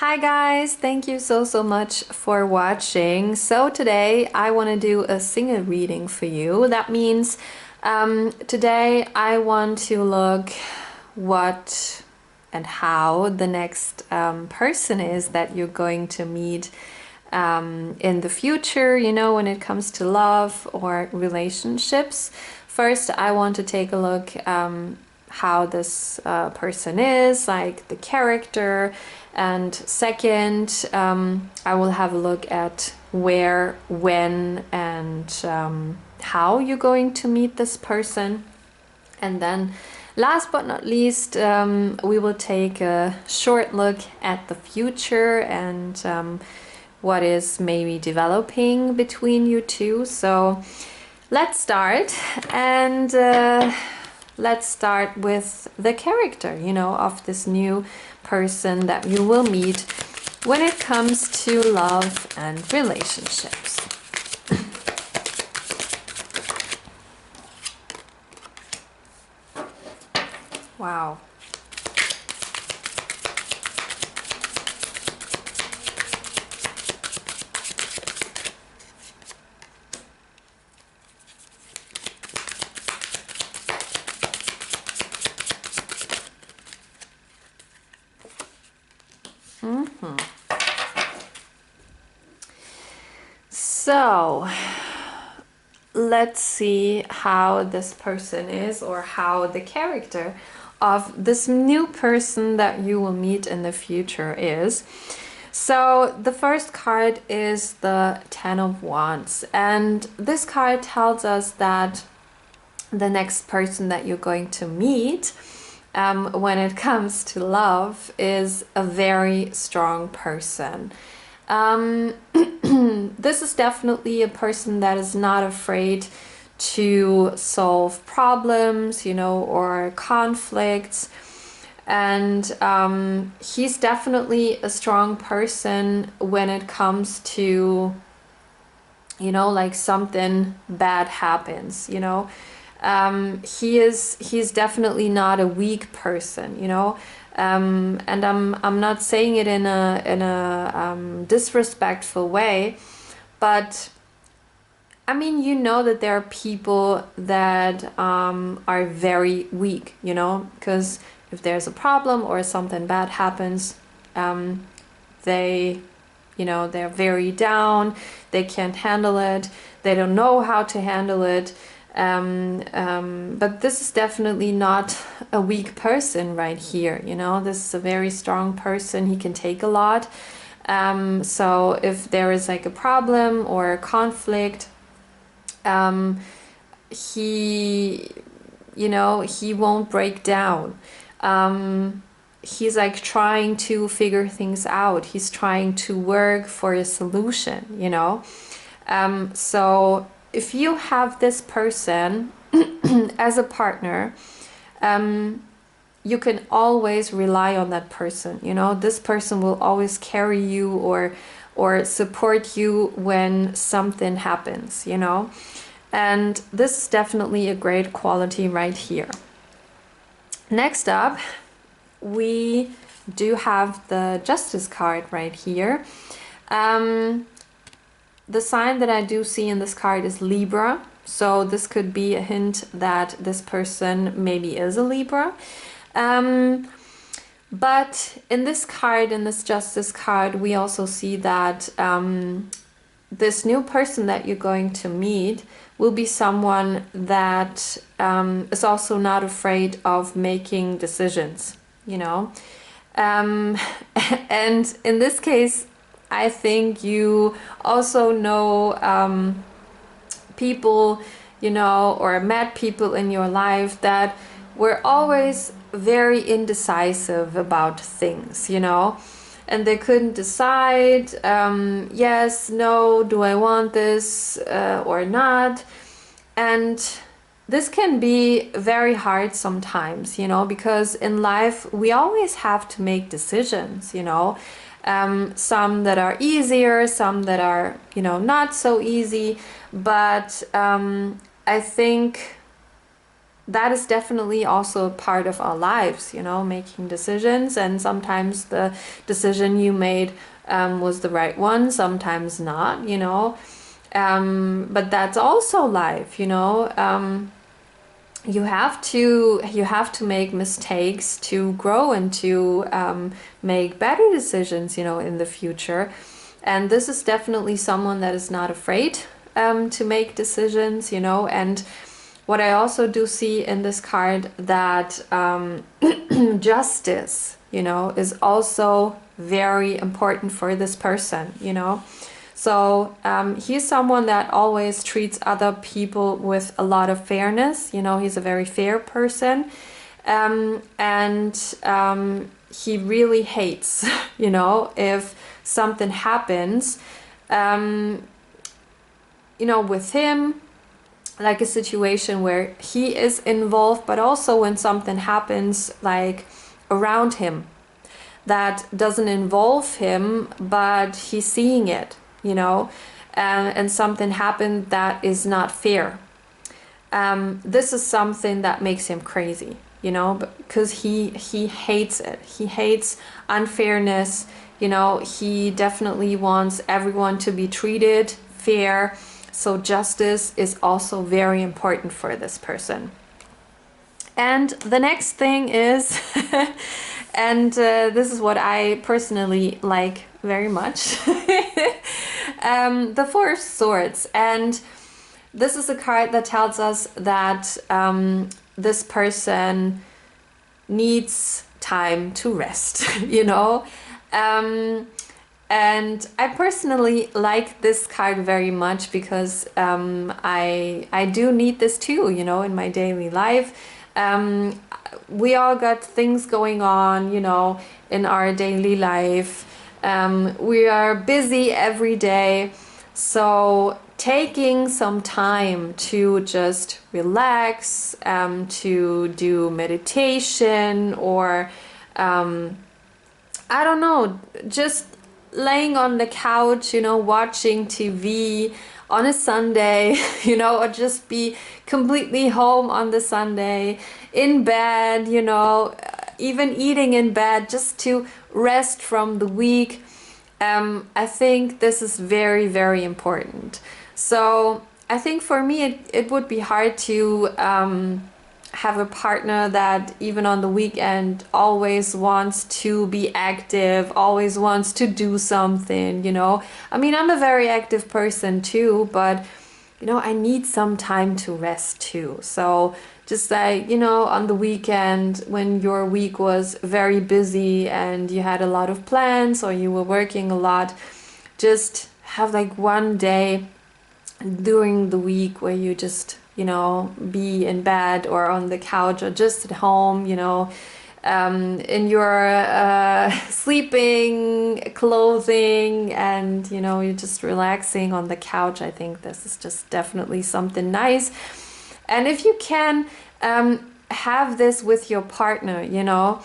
Hi guys, thank you so much for watching. So today I want to do a single reading for you. That means today I want to look what and how the next person is that you're going to meet in the future, you know, when it comes to love or relationships. First, I want to take a look how this person is, like the character. And second, I will have a look at where, when, and how you're going to meet this person. And then last but not least, we will take a short look at the future and what is maybe developing between you two. So let's start, and let's start with the character, you know, of this new person that you will meet when it comes to love and relationships. Wow. So let's see how this person is, or how the character of this new person that you will meet in the future is. So the first card is the Ten of Wands, and this card tells us that the next person that you're going to meet when it comes to love is a very strong person. This is definitely a person that is not afraid to solve problems, you know, or conflicts. And he's definitely a strong person when it comes to, you know, like something bad happens, you know. He's definitely not a weak person, you know. And I'm not saying it in a disrespectful way, but I mean, you know that there are people that are very weak, you know, because if there's a problem or something bad happens, they, you know, they're very down, they can't handle it, they don't know how to handle it. But this is definitely not a weak person right here, you know. This is a very strong person. He can take a lot. So if there is like a problem or a conflict, he, you know, he won't break down. He's like trying to figure things out. He's trying to work for a solution, you know. So if you have this person as a partner, you can always rely on that person, you know. This person will always carry you or support you when something happens, you know. And this is definitely a great quality right here. Next up, we do have the Justice card right here. The sign that I do see in this card is Libra. So this could be a hint that this person maybe is a Libra. But in this card, in this Justice card, we also see that this new person that you're going to meet will be someone that is also not afraid of making decisions, you know. And in this case, I think you also know people, you know, or met people in your life that were always very indecisive about things, you know, and they couldn't decide, yes, no, do I want this or not. And this can be very hard sometimes, you know, because in life we always have to make decisions, you know. Some that are easier, some that are, you know, not so easy. But I think that is definitely also a part of our lives, you know, making decisions. And sometimes the decision you made was the right one, sometimes not, you know. But that's also life, you know. You have to make mistakes to grow and to make better decisions, you know, in the future. And this is definitely someone that is not afraid to make decisions, you know. And what I also do see in this card, that justice, you know, is also very important for this person, you know. So he's someone that always treats other people with a lot of fairness. You know, he's a very fair person. And he really hates, you know, if something happens, you know, with him, like a situation where he is involved, but also when something happens like around him that doesn't involve him, but he's seeing it, you know, and something happened that is not fair. This is something that makes him crazy, you know, because he hates it. He hates unfairness, you know. He definitely wants everyone to be treated fair. So justice is also very important for this person. And the next thing is, and this is what I personally like very much, the Four of Swords. And this is a card that tells us that this person needs time to rest, you know. And I personally like this card very much because I do need this too, you know, in my daily life. We all got things going on, you know, in our daily life. We are busy every day. So taking some time to just relax, to do meditation, or I don't know, just laying on the couch, you know, watching TV on a Sunday, you know, or just be completely home on the Sunday, in bed, you know, even eating in bed, just to rest from the week. I think this is very, very important. So I think for me, it would be hard to have a partner that even on the weekend always wants to be active, always wants to do something, you know. I mean, I'm a very active person too, but you know, I need some time to rest too. So just like, you know, on the weekend when your week was very busy and you had a lot of plans or you were working a lot, just have like one day during the week where you just, you know, be in bed or on the couch or just at home, you know, in your sleeping clothing, and you know, you're just relaxing on the couch. I think this is just definitely something nice. And if you can have this with your partner, you know,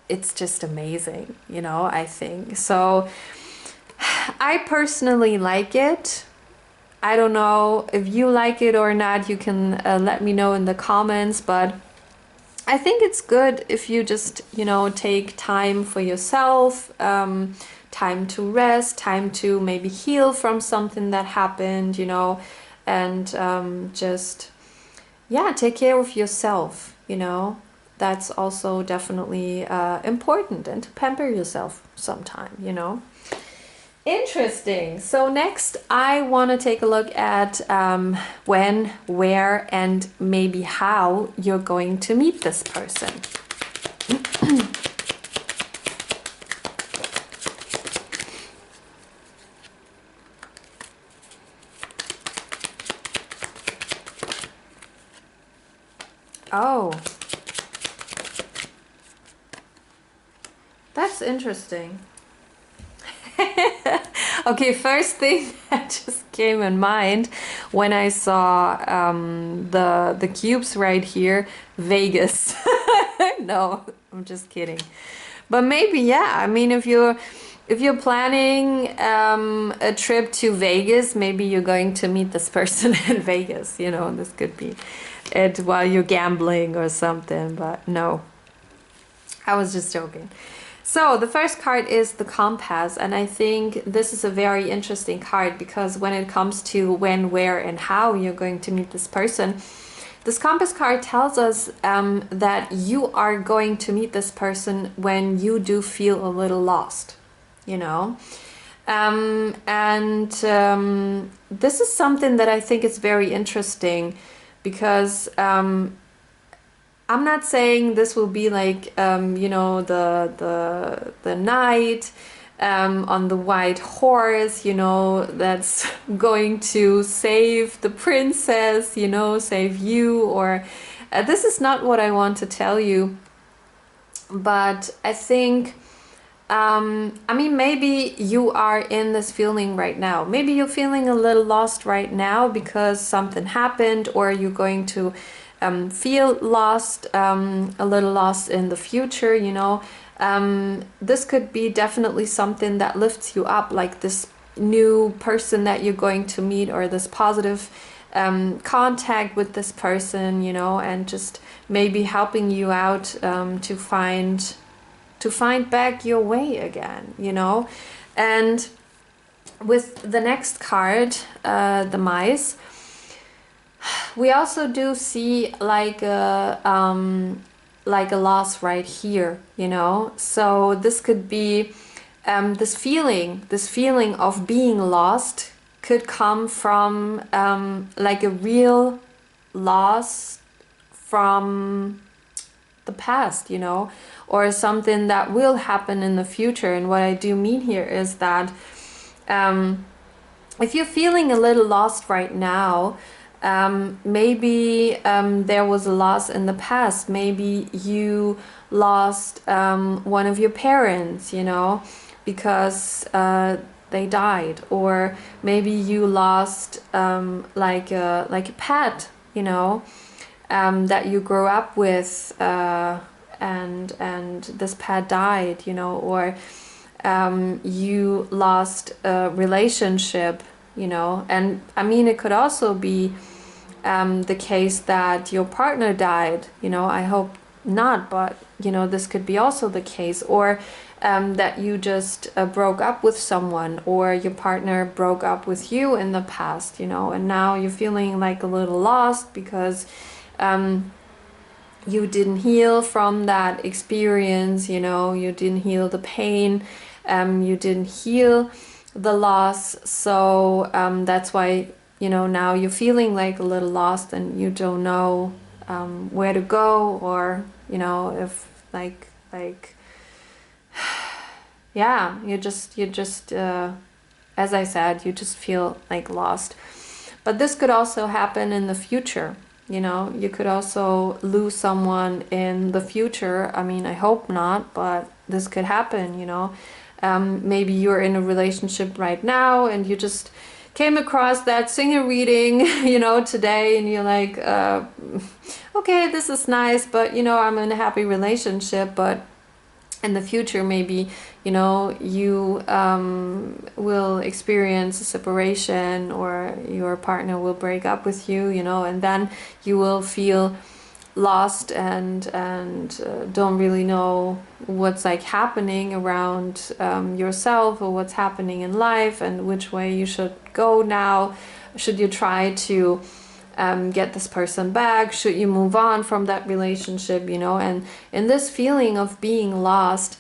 it's just amazing, you know, I think. So I personally like it. I don't know if you like it or not. You can let me know in the comments, but I think it's good if you just, you know, take time for yourself, time to rest, time to maybe heal from something that happened, you know, and just, yeah, take care of yourself, you know. That's also definitely important, and to pamper yourself sometime, you know. Interesting. So next I want to take a look at when, where, and maybe how you're going to meet this person. Oh, that's interesting. Okay, first thing that just came in mind when I saw the cubes right here, Vegas. No, I'm just kidding. But maybe, yeah, I mean, if you're if you're planning a trip to Vegas, maybe you're going to meet this person in Vegas, you know, this could be it while you're gambling or something, but no, I was just joking. So the first card is the Compass, and I think this is a very interesting card because when it comes to when, where, and how you're going to meet this person, this Compass card tells us that you are going to meet this person when you do feel a little lost, you know. This is something that I think is very interesting because I'm not saying this will be like, you know, the knight on the white horse, you know, that's going to save the princess, you know, save you, or this is not what I want to tell you. But I think, I mean, maybe you are in this feeling right now. Maybe you're feeling a little lost right now because something happened, or you're going to feel lost, a little lost in the future, you know. This could be definitely something that lifts you up, like this new person that you're going to meet, or this positive contact with this person, you know, and just maybe helping you out to find back your way again, you know. And with the next card, the Mice, we also do see like a loss right here, you know. So this could be this feeling of being lost could come from like a real loss from the past, you know, or something that will happen in the future. And what I do mean here is that if you're feeling a little lost right now, maybe there was a loss in the past. Maybe you lost one of your parents, you know, because they died, or maybe you lost like a pet, you know, that you grew up with, and this pet died, you know, or you lost a relationship, you know. And I mean, it could also be the case that your partner died, you know. I hope not, but you know, this could be also the case. Or that you just broke up with someone, or your partner broke up with you in the past, you know, and now you're feeling like a little lost because you didn't heal from that experience, you know, you didn't heal the pain, you didn't heal the loss. So that's why, you know, now you're feeling like a little lost and you don't know where to go, or you know, if like yeah, you just as I said, you just feel like lost. But this could also happen in the future, you know. You could also lose someone in the future. I mean, I hope not, but this could happen, you know. Maybe you're in a relationship right now and you just came across that singer reading, you know, today, and you're like, okay, this is nice, but you know, I'm in a happy relationship. But in the future, maybe, you know, you will experience a separation, or your partner will break up with you, you know, and then you will feel lost and don't really know what's like happening around yourself, or what's happening in life, and which way you should go now. Should you try to get this person back? Should you move on from that relationship, you know? And in this feeling of being lost,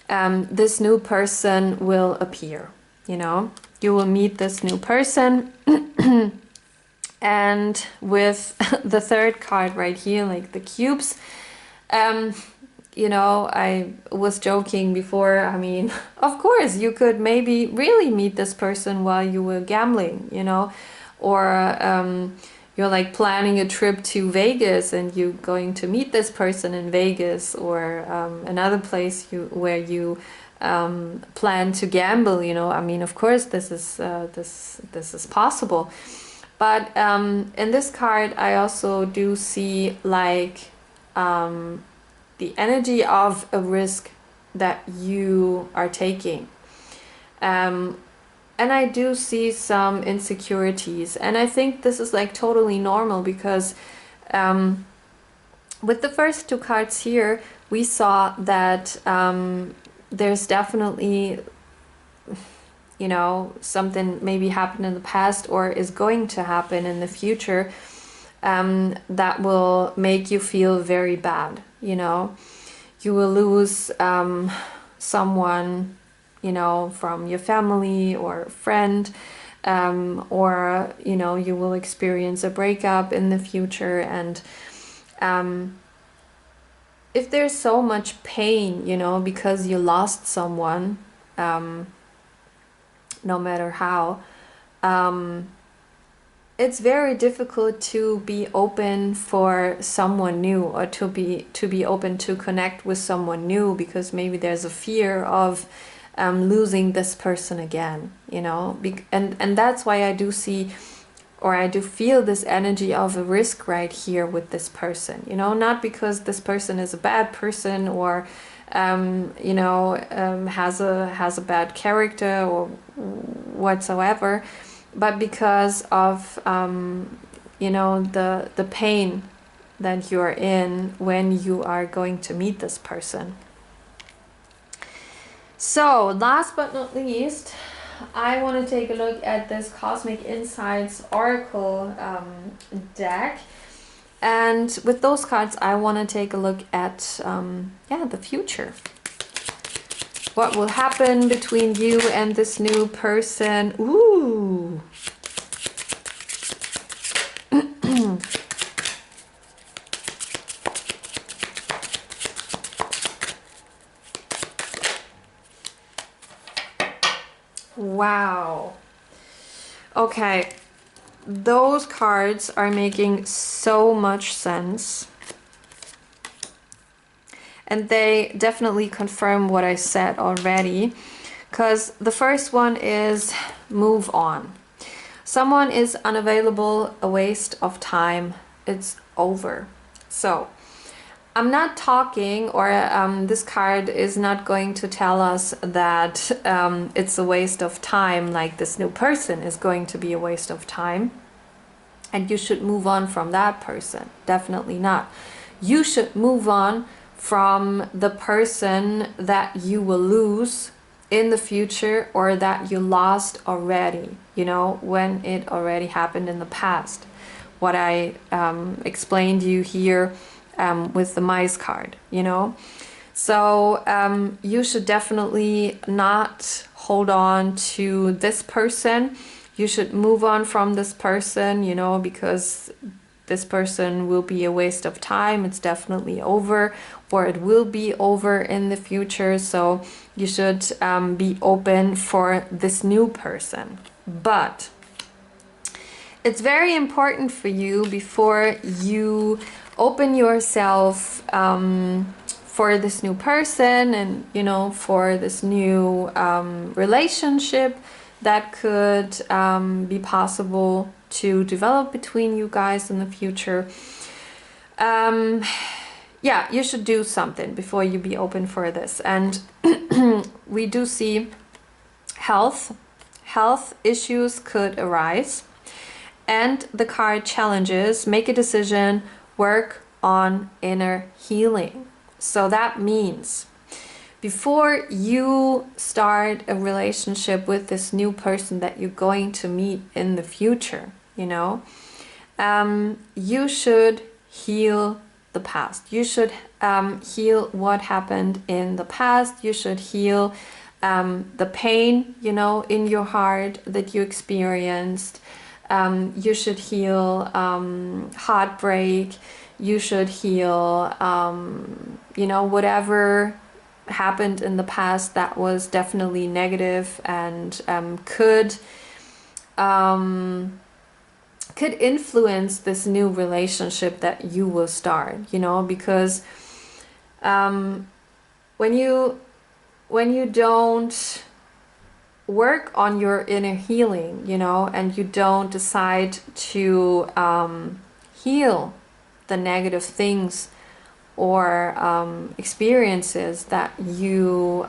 this new person will appear, you know. You will meet this new person. And with the third card right here, like the cubes, you know, I was joking before. I mean, of course, you could maybe really meet this person while you were gambling, you know, or you're like planning a trip to Vegas and you're going to meet this person in Vegas, or another place where you plan to gamble, you know. I mean, of course, this is possible. But in this card, I also do see like the energy of a risk that you are taking. And I do see some insecurities, and I think this is like totally normal because with the first two cards here, we saw that there's definitely, you know, something maybe happened in the past or is going to happen in the future that will make you feel very bad, you know. You will lose someone, you know, from your family or friend, or, you know, you will experience a breakup in the future. And if there's so much pain, you know, because you lost someone, no matter how, it's very difficult to be open for someone new, or to be open to connect with someone new, because maybe there's a fear of losing this person again, you know. And that's why I do see, or I do feel this energy of a risk right here with this person, you know, not because this person is a bad person or you know, has a bad character or whatsoever, but because of you know, the pain that you're in when you are going to meet this person. So last but not least, I want to take a look at this Cosmic Insights Oracle deck. And with those cards, I want to take a look at yeah, the future. What will happen between you and this new person? Ooh. Wow. Okay. Those cards are making so much sense. And they definitely confirm what I said already. Because the first one is move on. Someone is unavailable, a waste of time, it's over. So I'm not talking, or this card is not going to tell us that it's a waste of time, like this new person is going to be a waste of time and you should move on from that person. Definitely not. You should move on from the person that you will lose in the future, or that you lost already, you know, when it already happened in the past. What I explained you here with the mice card, you know. So you should definitely not hold on to this person. You should move on from this person, you know, because this person will be a waste of time. It's definitely over, or it will be over in the future. So you should be open for this new person. But it's very important for you, before you open yourself for this new person, and, you know, for this new relationship that could be possible to develop between you guys in the future. Yeah, you should do something before you be open for this. And we do see health issues could arise. And the card challenges, make a decision, work on inner healing. So that means before you start a relationship with this new person that you're going to meet in the future, you know, you should heal the past. You should heal what happened in the past. You should heal the pain, you know, in your heart that you experienced. You should heal heartbreak. You should heal, you know, whatever happened in the past that was definitely negative and could influence this new relationship that you will start, you know, because when you don't work on your inner healing, you know, and you don't decide to heal the negative things or experiences that you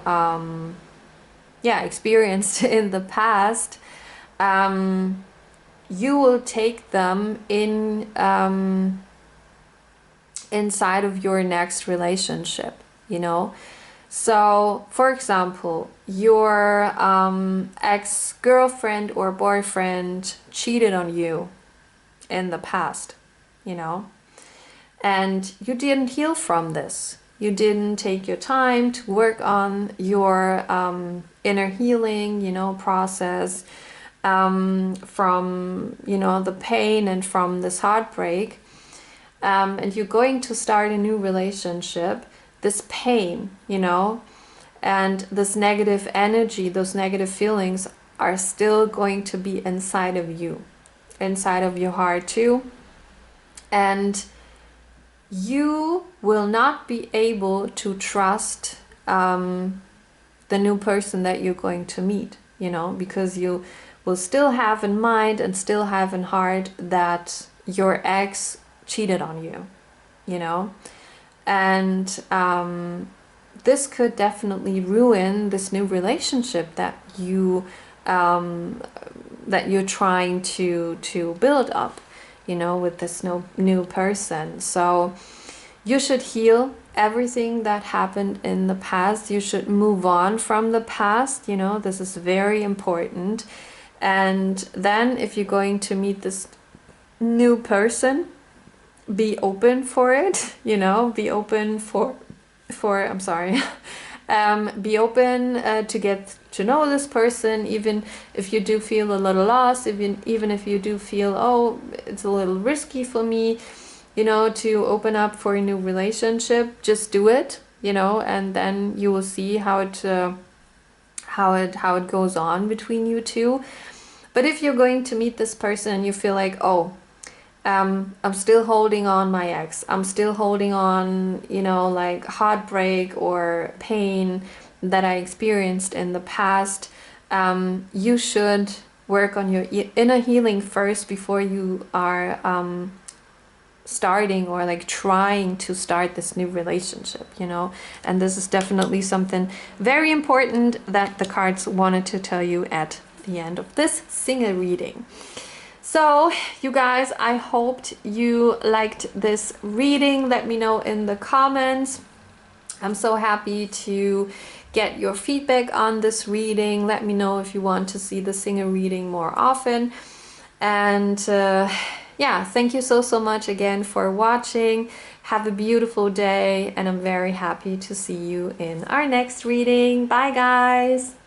yeah, experienced in the past, you will take them in inside of your next relationship, you know. So, for example, your ex-girlfriend or boyfriend cheated on you in the past, you know, and you didn't heal from this. You didn't take your time to work on your inner healing, you know, process from, you know, the pain and from this heartbreak. And you're going to start a new relationship, this pain, you know, and this negative energy, those negative feelings are still going to be inside of you, inside of your heart too. And you will not be able to trust the new person that you're going to meet, you know, because you will still have in mind and still have in heart that your ex cheated on you, you know. And this could definitely ruin this new relationship that you that you're trying to build up, you know, with this new person. So you should heal everything that happened in the past. You should move on from the past, you know. This is very important. And then if you're going to meet this new person, be open for it, you know, be open for I'm sorry, be open to get to know this person, even if you do feel a little lost, even if you do feel, oh, it's a little risky for me, you know, to open up for a new relationship. Just do it, you know, and then you will see how it goes on between you two. But if you're going to meet this person and you feel like, oh, I'm still holding on my ex, I'm still holding on, you know, like heartbreak or pain that I experienced in the past, you should work on your inner healing first before you are starting or like trying to start this new relationship, you know. And this is definitely something very important that the cards wanted to tell you at the end of this single reading. So, you guys, I hoped you liked this reading. Let me know in the comments. I'm so happy to get your feedback on this reading. Let me know if you want to see the single reading more often. And yeah, thank you so much again for watching. Have a beautiful day, and I'm very happy to see you in our next reading. Bye, guys!